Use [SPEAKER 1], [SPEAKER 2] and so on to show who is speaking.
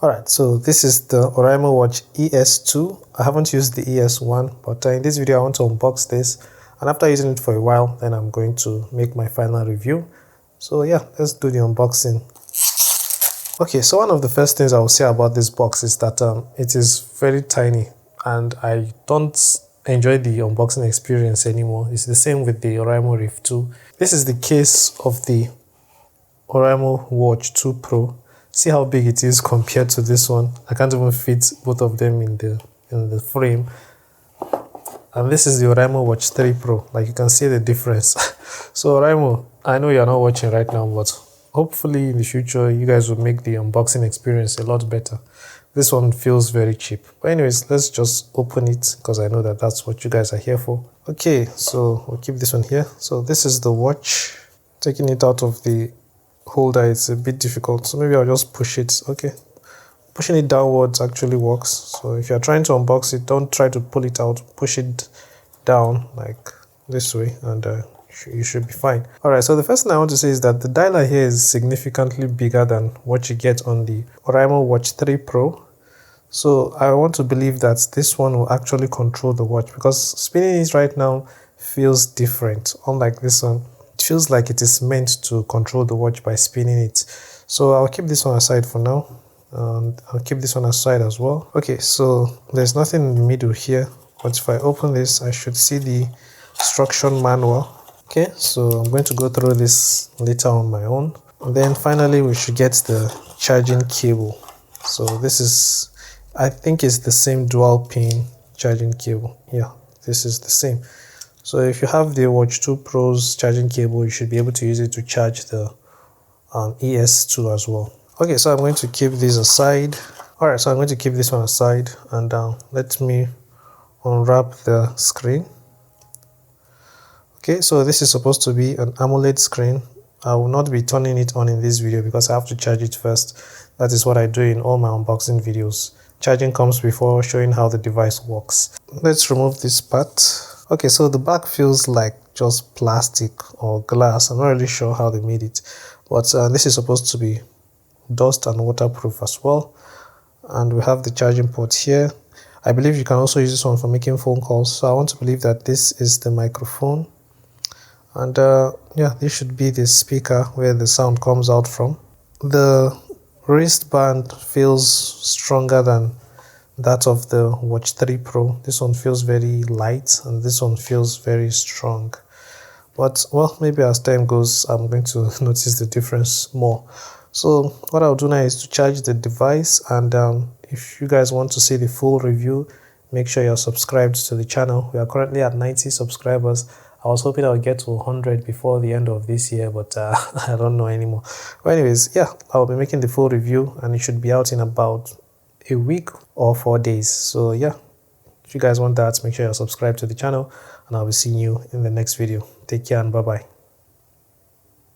[SPEAKER 1] Alright, so this is the Oraimo Watch ES2. I haven't used the ES1, but in this video I want to unbox this, and after using it for a while, then I'm going to make my final review. So yeah, let's do the unboxing. Okay, so one of the first things I will say about this box is that it is very tiny, and I don't enjoy the unboxing experience anymore. It's the same with the Oraimo Rift 2. This is the case of the Oraimo Watch 2 Pro. See how big it is compared to this one. I can't even fit both of them in the frame. And this is the Oraimo Watch 3 Pro. Like, you can see the difference. So Oraimo, I know you're not watching right now, but hopefully in the future you guys will make the unboxing experience a lot better. This one feels very cheap. But anyways, let's just open it because I know that that's what you guys are here for. Okay, so we'll keep this one here. So this is the watch. Taking it out of the holder, it's a bit difficult, so maybe I'll just push it. Okay, pushing it downwards actually works. So if you're trying to unbox it, don't try to pull it out, push it down like this way, and you should be fine. All right, so the first thing I want to say is that the dialer here is significantly bigger than what you get on the Oraimo Watch 3 Pro. So I want to believe that this one will actually control the watch, because spinning it right now feels different. Unlike this one, it feels like it is meant to control the watch by spinning it. So I'll keep this one aside for now, and I'll keep this one aside as well. Okay, so there's nothing in the middle here, but if I open this, I should see the instruction manual. Okay, so I'm going to go through this later on my own. And then finally we should get the charging cable. So this is, I think it's the same dual pin charging cable. Yeah, this is the same. So if you have the Watch 2 Pro's charging cable, you should be able to use it to charge the ES2 as well. Okay, so I'm going to keep this aside. Alright, so I'm going to keep this one aside, and let me unwrap the screen. Okay, so this is supposed to be an AMOLED screen. I will not be turning it on in this video because I have to charge it first. That is what I do in all my unboxing videos. Charging comes before showing how the device works. Let's remove this part. Okay, so the back feels like just plastic or glass. I'm not really sure how they made it, but this is supposed to be dust and waterproof as well. And we have the charging port here. I believe you can also use this one for making phone calls, so I want to believe that this is the microphone. And yeah, this should be the speaker where the sound comes out from. The wristband feels stronger than that of the Watch 3 Pro. This one feels very light, and this one feels very strong. But well, maybe as time goes, I'm going to notice the difference more. So what I'll do now is to charge the device, and if you guys want to see the full review, make sure you're subscribed to the channel. We are currently at 90 subscribers. I was hoping I'll get to 100 before the end of this year, but I don't know anymore. But anyways, yeah, I'll be making the full review, and it should be out in about a week or 4 days. So yeah, if you guys want that, make sure you're subscribed to the channel, and I'll be seeing you in the next video. Take care and bye bye.